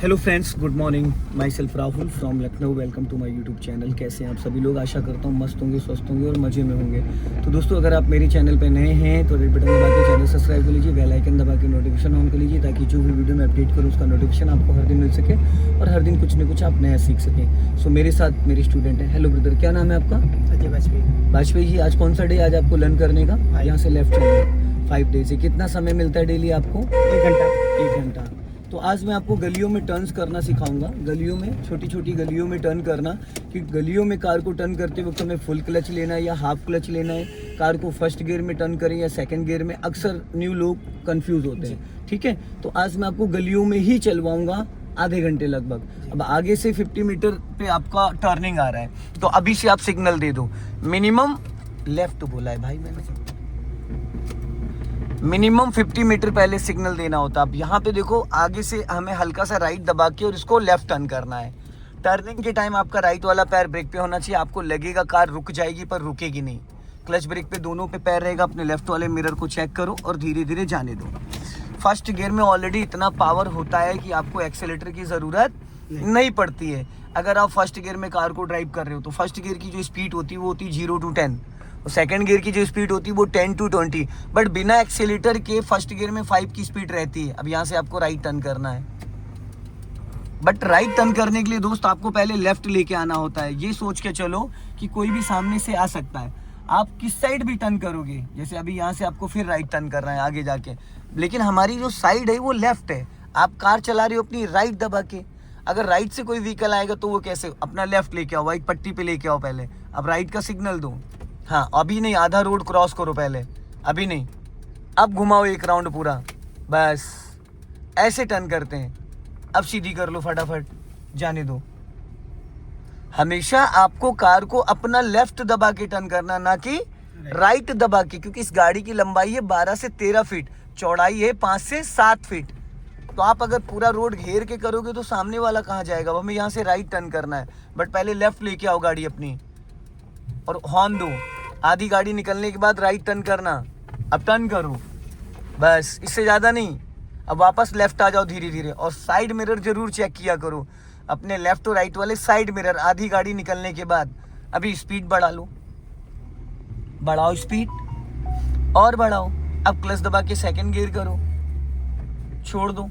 Hello friends, good morning. My self Rahul from Lucknow. Welcome to my YouTube channel. कैसे हैं आप सभी लोग? आशा करता हूँ मस्त होंगे, स्वस्थ होंगे और मज़े में होंगे। तो दोस्तों, अगर आप मेरे चैनल पे नए हैं तो रेड बटन दबा के चैनल सब्सक्राइब कर लीजिए, बेल आइकन दबा के नोटिफिकेशन ऑन कर लीजिए, ताकि जो भी वीडियो मैं अपडेट करूँ उसका नोटिफिकेशन आपको हर दिन मिल सके और हर दिन कुछ न कुछ आप नया सीख सकें। सो मेरे साथ मेरे स्टूडेंट हैं। हेलो ब्रदर, क्या नाम है आपका? अजय वाजपेयी। वाजपेयी जी, आज कौन सा डे आज आपको लर्न करने का? यहाँ से लेफ्ट चलिए। 5 डेज से कितना समय मिलता है डेली आपको? 1 घंटा। 1 घंटा। तो आज मैं आपको गलियों में टर्न्स करना सिखाऊंगा। गलियों में, छोटी छोटी गलियों में टर्न करना। कि गलियों में कार को टर्न करते वक्त हमें फुल क्लच लेना है या हाफ क्लच लेना है, कार को फर्स्ट गियर में टर्न करें या सेकंड गियर में। अक्सर न्यू लोग कंफ्यूज होते हैं, ठीक है? तो आज मैं आपको गलियों में ही चलवाऊंगा आधे घंटे लगभग। अब आगे से 50 मीटर पे आपका टर्निंग आ रहा है, तो अभी से आप सिग्नल दे दो। मिनिमम लेफ्ट बोला है भाई मैंने, मिनिमम 50 मीटर पहले सिग्नल देना होता है। अब यहाँ पे देखो, आगे से हमें हल्का सा राइट दबा के और इसको लेफ्ट टर्न करना है। टर्निंग के टाइम आपका राइट वाला पैर ब्रेक पे होना चाहिए। आपको लगेगा कार रुक जाएगी, पर रुकेगी नहीं। क्लच ब्रेक पे दोनों पे पैर रहेगा। अपने लेफ्ट वाले मिरर को चेक करो और धीरे धीरे जाने दो। फर्स्ट गियर में ऑलरेडी इतना पावर होता है कि आपको एक्सेलेटर की ज़रूरत नहीं पड़ती है। अगर आप फर्स्ट गियर में कार को ड्राइव कर रहे हो तो फर्स्ट गियर की जो स्पीड होती है वो होती है 0 to 10, और सेकंड गियर की जो स्पीड होती है वो 10 to 20। बट बिना एक्सेलेटर के फर्स्ट गियर में 5 की स्पीड रहती है। अब यहाँ से आपको राइट टर्न करना है, बट राइट टर्न करने के लिए दोस्त आपको पहले लेफ्ट लेके आना होता है। ये सोच के चलो कि कोई भी सामने से आ सकता है, आप किस साइड भी टर्न करोगे। जैसे अभी यहाँ से आपको फिर राइट टर्न करना है आगे जाके, लेकिन हमारी जो साइड है वो लेफ्ट है। आप कार चला रहे हो अपनी राइट दबा के। अगर राइट से कोई व्हीकल आएगा तो वो कैसे? अपना लेफ्ट लेके आओ, व्हाइट पट्टी पे लेके आओ पहले। अब राइट का सिग्नल दो। हाँ, अभी नहीं, आधा रोड क्रॉस करो पहले, अभी नहीं। अब घुमाओ एक राउंड पूरा, बस ऐसे टर्न करते हैं। अब सीधी कर लो फटाफट, जाने दो। हमेशा आपको कार को अपना लेफ्ट दबा के टर्न करना, ना कि राइट दबा के, क्योंकि इस गाड़ी की लंबाई है 12 से 13 फीट, चौड़ाई है 5 से 7 फीट। तो आप अगर पूरा रोड घेर के करोगे तो सामने वाला कहाँ जाएगा? अब हमें यहाँ से राइट टर्न करना है, बट पहले लेफ्ट लेके आओ गाड़ी अपनी और हॉर्न दो। आधी गाड़ी निकलने के बाद राइट टर्न करना। अब टर्न करो, बस, इससे ज़्यादा नहीं। अब वापस लेफ्ट आ जाओ धीरे धीरे, और साइड मिरर जरूर चेक किया करो, अपने लेफ्ट और राइट वाले साइड मिरर। आधी गाड़ी निकलने के बाद अभी स्पीड बढ़ा लो, बढ़ाओ स्पीड और बढ़ाओ। अब क्लच दबा के सेकंड गियर करो, छोड़ दो।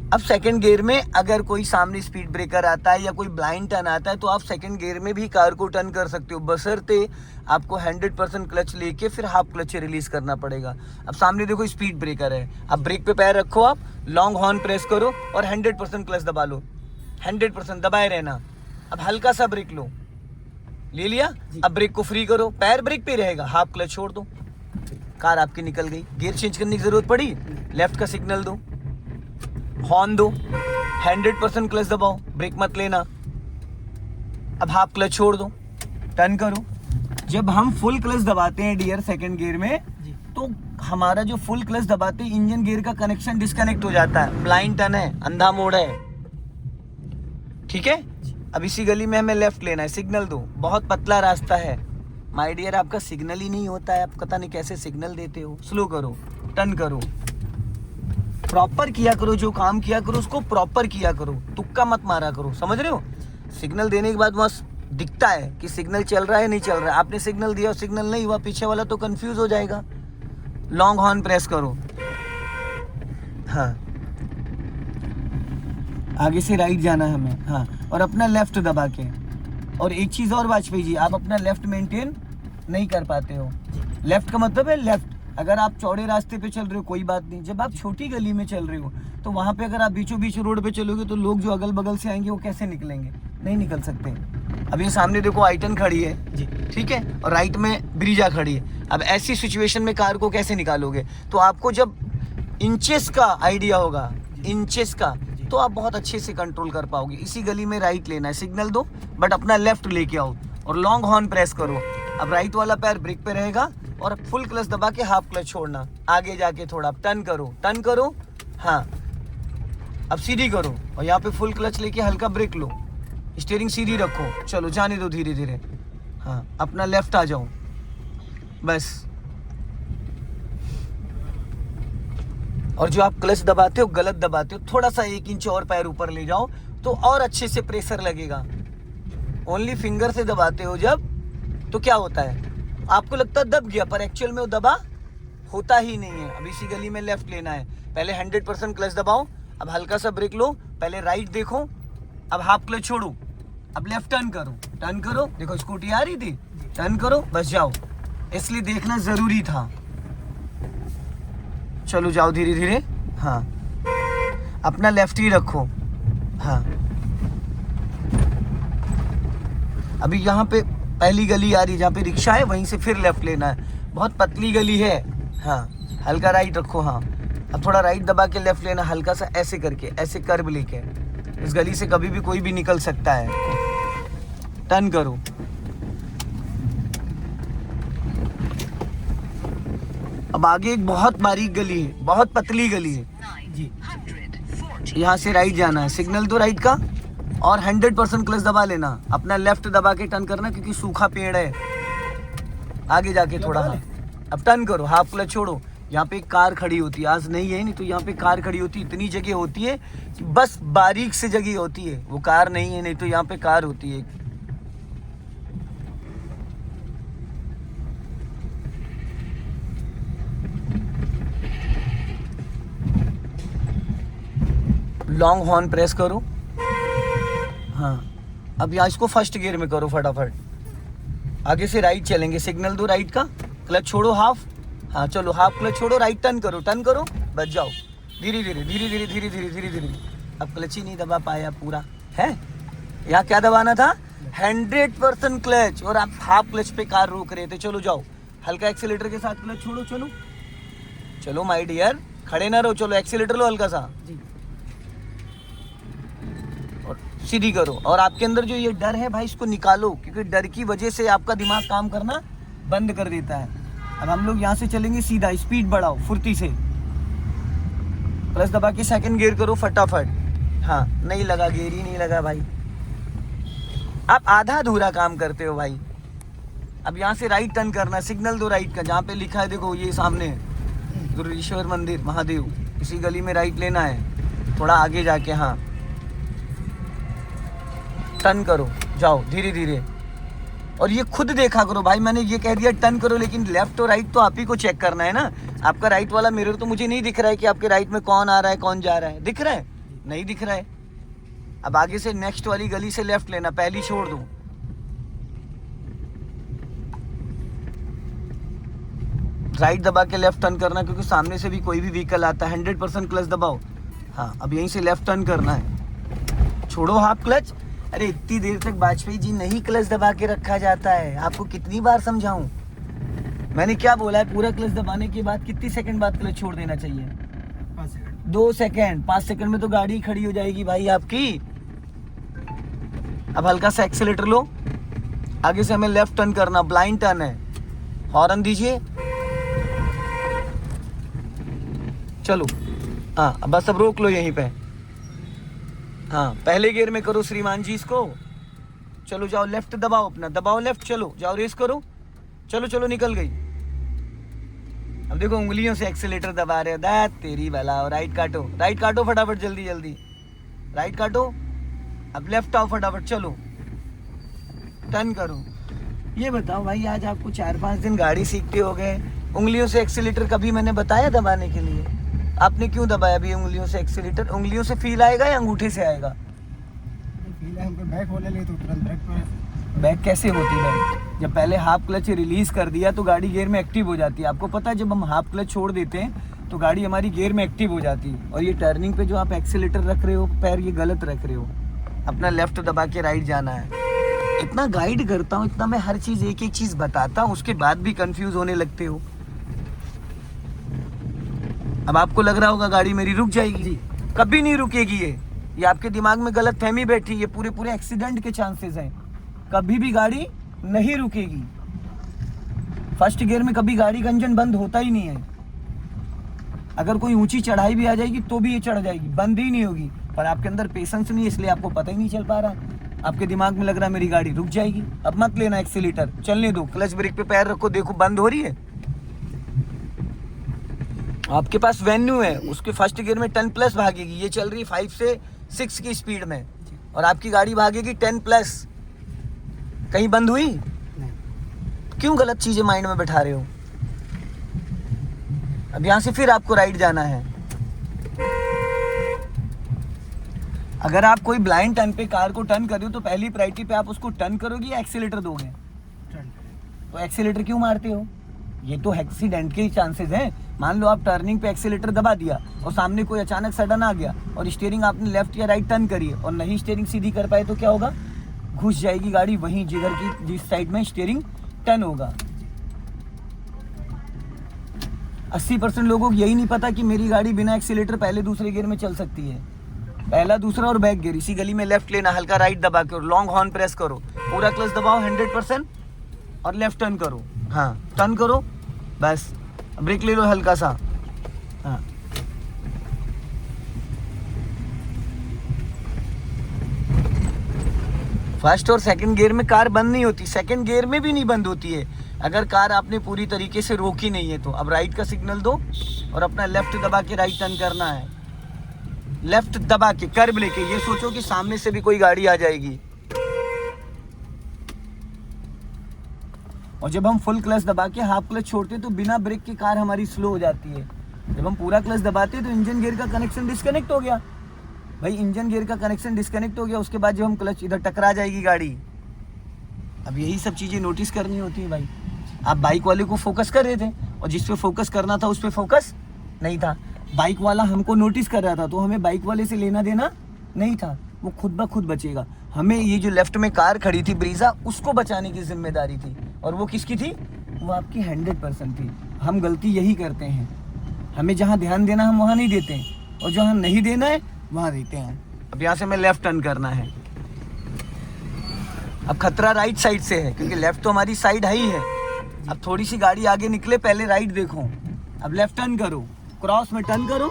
अब सेकंड गियर में अगर कोई सामने स्पीड ब्रेकर आता है या कोई ब्लाइंड टर्न आता है तो आप सेकंड गियर में भी कार को टर्न कर सकते हो, बशर्ते आपको 100% क्लच लेके फिर हाफ क्लच रिलीज करना पड़ेगा। अब सामने देखो स्पीड ब्रेकर है, अब ब्रेक पे पैर रखो, आप लॉन्ग हॉर्न प्रेस करो और 100% क्लच दबा लो। 100% दबाए रहना। अब हल्का सा ब्रेक लो, ले लिया। अब ब्रेक को फ्री करो, पैर ब्रेक पे रहेगा, हाफ क्लच छोड़ दो, कार आपकी निकल गई। गियर चेंज करने की जरूरत पड़ी, लेफ्ट का सिग्नल दो, हॉर्न दो, 100% क्लच दबाओ, ब्रेक मत लेना। अब हाफ क्लच छोड़ दो, टर्न करो। जब हम फुल क्लच दबाते हैं डियर सेकंड गियर में, तो हमारा जो फुल क्लच दबाते हैं इंजन गियर का कनेक्शन डिस्कनेक्ट हो जाता है। ब्लाइंड टर्न है, अंधा मोड़ है, ठीक है? अब इसी गली में हमें लेफ्ट लेना है, सिग्नल दो। बहुत पतला रास्ता है माय डियर, आपका सिग्नल ही नहीं होता है, आप पता नहीं कैसे सिग्नल देते हो। स्लो करो, टर्न करो, प्रॉपर किया करो, जो काम किया करो उसको प्रॉपर किया करो, तुक्का मत मारा करो, समझ रहे हो? सिग्नल देने के बाद बस दिखता है कि सिग्नल चल रहा है नहीं चल रहा है। आपने सिग्नल दिया और सिग्नल नहीं हुआ, पीछे वाला तो कंफ्यूज हो जाएगा। लॉन्ग हॉर्न प्रेस करो, हाँ, आगे से राइट जाना है हमें, हाँ, और अपना लेफ्ट दबा के। और एक चीज़ और वाजपेयी जी, आप अपना लेफ्ट मेंटेन नहीं कर पाते हो। लेफ्ट का मतलब है लेफ्ट। अगर आप चौड़े रास्ते पे चल रहे हो कोई बात नहीं, जब आप छोटी गली में चल रहे हो तो वहाँ पे अगर आप बीचों बीच रोड पे चलोगे तो लोग जो अगल बगल से आएंगे वो कैसे निकलेंगे? नहीं निकल सकते। अब ये सामने देखो आइटन खड़ी है जी, ठीक है, और राइट में ब्रीजा खड़ी है। अब ऐसी सिचुएशन में कार को कैसे निकालोगे? तो आपको जब इंचेस का आइडिया होगा, इंचेस का, तो आप बहुत अच्छे से कंट्रोल कर पाओगे। इसी गली में राइट लेना है, सिग्नल दो, बट अपना लेफ्ट लेके आओ और लॉन्ग हॉर्न प्रेस करो। अब राइट वाला पैर ब्रेक पे रहेगा और फुल क्लच दबा के हाफ क्लच छोड़ना। आगे जाके थोड़ा टर्न करो, टर्न करो, हाँ, अब सीधी करो और यहाँ पे फुल क्लच लेके हल्का ब्रेक लो, स्टीयरिंग सीधी रखो, चलो जाने दो धीरे धीरे। हाँ, अपना लेफ्ट आ जाओ, बस और जो आप क्लच दबाते हो गलत दबाते हो, थोड़ा सा 1 इंच और पैर ऊपर ले जाओ तो और अच्छे से प्रेशर लगेगा। ओनली फिंगर से दबाते हो जब, तो क्या होता है, आपको लगता है दब गया, पर एक्चुअल में वो दबा होता ही नहीं है। अब इसी गली में लेफ्ट लेना है, पहले 100% क्लच दबाओ, अब हल्का सा ब्रेक लो, पहले राइट देखो, अब हाफ क्लच छोड़ो, अब लेफ्ट टर्न करो, देखो स्कूटी आ रही थी, टर्न करो, बस जाओ, इसलिए देखना जरूरी था। चलो जाओ धीरे धीरे, हाँ अपना लेफ्ट ही रखो, हाँ। अभी यहाँ पे पहली गली आ रही है जहाँ पे रिक्शा है, वहीं से फिर लेफ्ट लेना है, बहुत पतली गली है, हाँ हल्का राइट रखो, हाँ अब थोड़ा राइट दबा के लेफ्ट लेना, हल्का सा ऐसे करके, ऐसे कर्व लेके। इस गली से कभी भी कोई भी निकल सकता है। टर्न करो, अब आगे एक बहुत बारीक गली है, बहुत पतली गली है जी, यहाँ से राइट जाना है, सिग्नल दो राइट का और 100% क्लच दबा लेना, अपना लेफ्ट दबा के टर्न करना क्योंकि सूखा पेड़ है आगे जाके थोड़ा। हाँ अब टर्न करो, हाफ क्लच छोड़ो, यहाँ पे एक कार खड़ी होती है, आज नहीं है, नहीं तो यहाँ पे कार खड़ी होती है, इतनी जगह होती है कि बस बारीक से जगह होती है, वो कार नहीं है, नहीं तो यहाँ पे कार होती है। लॉन्ग हॉर्न प्रेस करो, हाँ अब यहाँ इसको फर्स्ट गियर में करो फटाफट, आगे से राइट चलेंगे, सिग्नल दो राइट का, क्लच छोड़ो हाफ, हाँ चलो हाफ क्लच छोड़ो, राइट टर्न करो, बच जाओ, धीरे धीरे। अब क्लच ही नहीं दबा पाया पूरा है, यहाँ क्या दबाना था, 100% क्लच, और आप हाफ क्लच पे कार रोक रहे थे। चलो जाओ, हल्का एक्सीलेटर के साथ क्लच छोड़ो, चलो माय डियर, खड़े ना रहो, चलो एक्सीलेटर लो हल्का सा जी, और सीधी करो। और आपके अंदर जो ये डर है भाई, इसको निकालो, क्योंकि डर की वजह से आपका दिमाग काम करना बंद कर देता है। अब हम लोग यहाँ से चलेंगे सीधा, स्पीड बढ़ाओ फुर्ती से, प्लस दबा के सेकंड गियर करो फटाफट, हाँ नहीं लगा, गियर ही नहीं लगा भाई, आप आधा अधूरा काम करते हो भाई। अब यहाँ से राइट टर्न करना, सिग्नल दो राइट का, जहाँ पे लिखा है देखो ये सामने दुर्गेश्वर मंदिर महादेव, इसी गली में राइट लेना है, थोड़ा आगे जाके, हाँ टर्न करो, जाओ धीरे धीरे। और ये खुद देखा करो भाई, मैंने ये कह दिया टर्न करो, लेकिन लेफ्ट और राइट तो आप ही को चेक करना है ना। आपका राइट वाला मिरर तो मुझे नहीं दिख रहा है कि आपके राइट में कौन आ रहा है कौन जा रहा है, दिख रहा है? नहीं दिख रहा है। अब आगे से नेक्स्ट वाली गली से लेफ्ट लेना, पहली छोड़ दो, राइट दबा के लेफ्ट टर्न करना, क्योंकि सामने से भी कोई भी व्हीकल आता है। 100% क्लच दबाओ, हाँ अब यहीं से लेफ्ट टर्न करना है, छोड़ो हाफ क्लच। अरे इतनी देर तक वाजपेयी जी नहीं क्लच दबा के रखा जाता है, आपको कितनी बार समझाऊं? मैंने क्या बोला है, पूरा क्लच दबाने के बाद कितनी सेकंड बाद क्लच छोड़ देना चाहिए? 5 सेकंड। 2 सेकंड, 5 सेकंड में तो गाड़ी खड़ी हो जाएगी भाई आपकी। अब हल्का सा एक्सीलेटर लो, आगे से हमें लेफ्ट टर्न करना, ब्लाइंड टर्न है, हॉर्न दीजिए, चलो हाँ बस अब रोक लो यहीं पे, हाँ पहले गियर में करो श्रीमान जी इसको। चलो जाओ लेफ्ट दबाओ, अपना दबाओ लेफ्ट, चलो जाओ रेस करो, चलो चलो निकल गई। अब देखो उंगलियों से एक्सीलेटर दबा रहे हो, दैट तेरी भला। और राइट काटो फटाफट, जल्दी जल्दी राइट काटो। अब लेफ्ट आओ फटाफट, चलो टर्न करो। ये बताओ भाई, आज आपको 4-5 दिन गाड़ी सीखते हो गए, उंगलियों से एक्सीलेटर कभी मैंने बताया दबाने के लिए? आपने क्यों दबाया अभी उंगलियों से एक्सीलेटर? उंगलियों से फील आएगा या अंगूठे से आएगा? फील है, हमको बैक होने लगे तो तुरंत ब्रेक पे। बैक कैसे होती है? जब पहले हाफ क्लच रिलीज कर दिया तो गाड़ी गियर में एक्टिव हो जाती है। आपको पता है, जब हम हाफ क्लच छोड़ देते हैं तो गाड़ी हमारी गियर में एक्टिव हो जाती है। और ये टर्निंग पे जो आप एक्सीलेटर रख रहे हो, पैर ये गलत रख रहे हो, अपना लेफ्ट दबा के राइट जाना है। इतना गाइड करता हूँ, इतना मैं हर चीज़ एक एक चीज़ बताता हूँ, उसके बाद भी कंफ्यूज होने लगते हो। अब आपको लग रहा होगा गाड़ी मेरी रुक जाएगी, जी कभी नहीं रुकेगी। ये आपके दिमाग में गलत फहमी बैठी है, पूरे एक्सीडेंट के चांसेस हैं। कभी भी गाड़ी नहीं रुकेगी। फर्स्ट गियर में कभी गाड़ी का इंजन बंद होता ही नहीं है। अगर कोई ऊंची चढ़ाई भी आ जाएगी तो भी ये चढ़ जाएगी, बंद ही नहीं होगी। पर आपके अंदर पेशेंस नहीं है, इसलिए आपको पता ही नहीं चल पा रहा। आपके दिमाग में लग रहा है मेरी गाड़ी रुक जाएगी। अब मत लेना एक्सीलेटर, चलने दो, क्लच ब्रेक पे पैर रखो, देखो बंद हो रही है। आपके पास वेन्यू है, उसके फर्स्ट गियर में 10+ भागेगी, ये चल रही है 5 से 6 की स्पीड में और आपकी गाड़ी भागेगी 10+। कहीं बंद हुई? नहीं। क्यों गलत चीजें माइंड में बैठा रहे हो? अब यहाँ से फिर आपको राइट जाना है। अगर आप कोई ब्लाइंड टर्न पे कार को टर्न कर रहे हो तो पहली प्रायोरिटी पे आप उसको टर्न करोगे या एक्सीलेटर दोगे? टर्न। तो एक्सीलेटर क्यों मारते हो? ये तो एक्सीडेंट के ही चांसेस हैं। मान लो आप टर्निंग पे एक्सीलेटर दबा दिया और सामने कोई अचानक सडन आ गया और स्टीयरिंग आपने लेफ्ट या राइट टर्न करी है और नहीं स्टीयरिंग सीधी कर पाए तो क्या होगा? घुस जाएगी गाड़ी वहीं जिधर की जिस साइड में स्टीयरिंग टर्न होगा। 80% लोगों को यही नहीं पता कि मेरी गाड़ी बिना एक्सीलेटर पहले दूसरे गियर में चल सकती है। पहला, दूसरा और बैक गियर। इसी गली में लेफ्ट लेना, हल्का राइट दबा के और लॉन्ग हॉर्न प्रेस करो, पूरा क्लच दबाओ 100% और लेफ्ट टर्न करो। हाँ, टर्न करो, बस ब्रेक ले लो हल्का सा। हाँ, फर्स्ट और सेकंड गियर में कार बंद नहीं होती, सेकंड गियर में भी नहीं बंद होती है अगर कार आपने पूरी तरीके से रोकी नहीं है तो। अब राइट का सिग्नल दो और अपना लेफ्ट दबा के राइट टर्न करना है। लेफ्ट दबा के कर्व लेके, ये सोचो कि सामने से भी कोई गाड़ी आ जाएगी। और जब हम फुल क्लच दबा के हाफ क्लच छोड़ते तो बिना ब्रेक के कार हमारी स्लो हो जाती है। जब हम पूरा क्लच दबाते तो इंजन गियर का कनेक्शन डिस्कनेक्ट हो गया। भाई इंजन गियर का कनेक्शन डिस्कनेक्ट हो गया, उसके बाद जब हम क्लच इधर टकरा जाएगी गाड़ी। अब यही सब चीज़ें नोटिस करनी होती है भाई। आप बाइक वाले को फोकस कर रहे थे और जिस पे फोकस करना था उस पे फोकस नहीं था। बाइक वाला हमको नोटिस कर रहा था तो हमें बाइक वाले से लेना देना नहीं था, वो खुद ब खुद बचेगा। हमें ये जो लेफ्ट में कार खड़ी थी ब्रीजा, उसको बचाने की जिम्मेदारी थी और वो किसकी थी? वो आपकी 100% थी। हम गलती यही करते हैं, हमें जहाँ ध्यान देना हम वहाँ नहीं देते हैं और जहाँ नहीं देना है वहाँ देते हैं। अब यहाँ से हमें लेफ्ट टर्न करना है। अब खतरा राइट साइड से है क्योंकि लेफ्ट तो हमारी साइड है ही है। अब थोड़ी सी गाड़ी आगे निकले, पहले राइट देखो, अब लेफ्ट टर्न करो, क्रॉस में टर्न करो,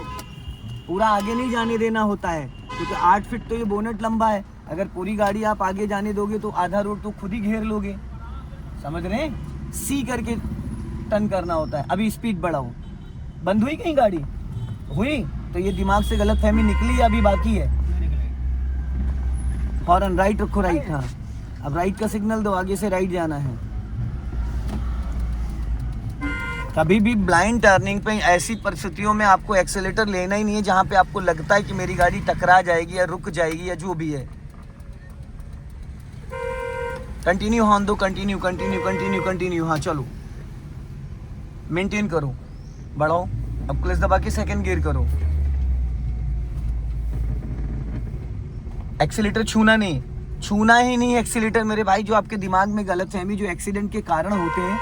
पूरा आगे नहीं जाने देना होता है क्योंकि 8 फीट तो ये बोनट लंबा है। अगर पूरी गाड़ी आप आगे जाने दोगे तो आधा रोड तो खुद ही घेर लोगे, समझ रहे हैं? सी करके टर्न करना होता है। अभी स्पीड बढ़ाओ। बंद हुई कहीं गाड़ी? हुई तो ये दिमाग से गलत फहमी निकली या अभी बाकी है? हॉर्न राइट रखो, राइट। हाँ, अब राइट का सिग्नल दो, आगे से राइट जाना है। कभी भी ब्लाइंड टर्निंग पे ऐसी परिस्थितियों में आपको एक्सेलेटर लेना ही नहीं है जहां पे आपको लगता है कि मेरी गाड़ी टकरा जाएगी या रुक जाएगी या जो भी है। कंटिन्यू हॉर्न दो, कंटिन्यू कंटिन्यू कंटिन्यू कंटिन्यू। हाँ चलो, मेंटेन करो, बढ़ाओ। अब क्लच दबा के सेकंड गियर करो। एक्सीलेटर छूना नहीं, छूना ही नहीं एक्सीलेटर मेरे भाई। जो आपके दिमाग में गलतफहमी, जो एक्सीडेंट के कारण होते हैं,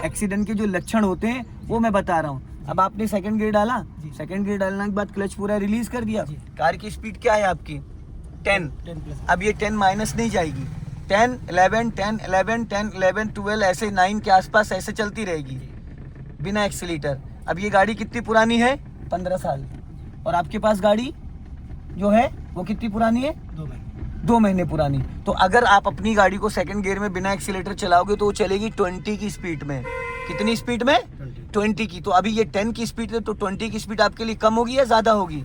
एक्सीडेंट के जो लक्षण होते हैं वो मैं बता रहा हूँ। अब आपने सेकंड गियर डाला, सेकंड गियर डालने के बाद क्लच पूरा रिलीज कर दिया। कार की स्पीड क्या है आपकी? 10। अब ये 10 माइनस नहीं जाएगी, 10 11 10 11 10 11 12 ऐसे 9 के आसपास ऐसे चलती रहेगी बिना एक्सीलेटर। अब ये गाड़ी कितनी पुरानी है? 15 साल। और आपके पास गाड़ी जो है वो कितनी पुरानी है? 2 महीने पुरानी। तो अगर आप अपनी गाड़ी को सेकंड गियर में बिना एक्सीलेटर चलाओगे तो वो चलेगी 20 की स्पीड में। कितनी स्पीड में? 20 की। तो अभी ये 10 की स्पीड है तो 20 की स्पीड आपके लिए कम होगी या ज़्यादा होगी?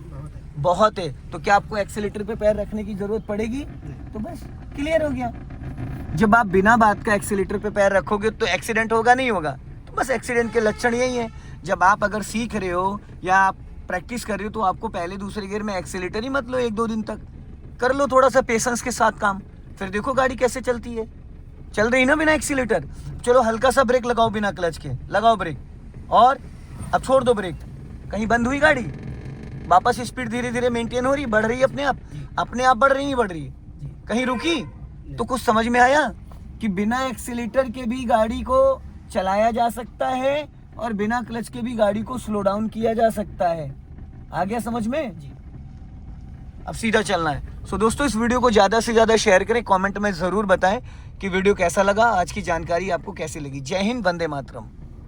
बहुत है। तो क्या आपको एक्सीलेटर पे पैर रखने की ज़रूरत पड़ेगी? तो बस क्लियर हो गया। जब आप बिना बात का एक्सीलेटर पे पैर रखोगे तो एक्सीडेंट होगा नहीं होगा? तो बस एक्सीडेंट के लक्षण यही है। जब आप अगर सीख रहे हो या आप प्रैक्टिस कर रहे हो तो आपको पहले दूसरे गियर में एक्सीलेटर ही मत लो, 1-2 दिन तक कर लो थोड़ा सा पेशेंस के साथ काम, फिर देखो गाड़ी कैसे चलती है। चल रही ना बिना एक्सीलेटर? चलो हल्का सा ब्रेक लगाओ, बिना क्लच के लगाओ ब्रेक, और अब छोड़ दो ब्रेक। कहीं बंद हुई गाड़ी? वापस स्पीड धीरे धीरे मेंटेन हो रही, बढ़ रही है अपने आप बढ़ रही, नहीं बढ़ रही? कहीं रुकी? तो कुछ समझ में आया कि बिना एक्सीलेटर के भी गाड़ी को चलाया जा सकता है और बिना क्लच के भी गाड़ी को स्लो डाउन किया जा सकता है। आ गया समझ में? अब सीधा चलना है। सो दोस्तों, इस वीडियो को ज़्यादा से ज़्यादा शेयर करें, कमेंट में ज़रूर बताएं कि वीडियो कैसा लगा, आज की जानकारी आपको कैसी लगी। जय हिंद, वंदे मातरम।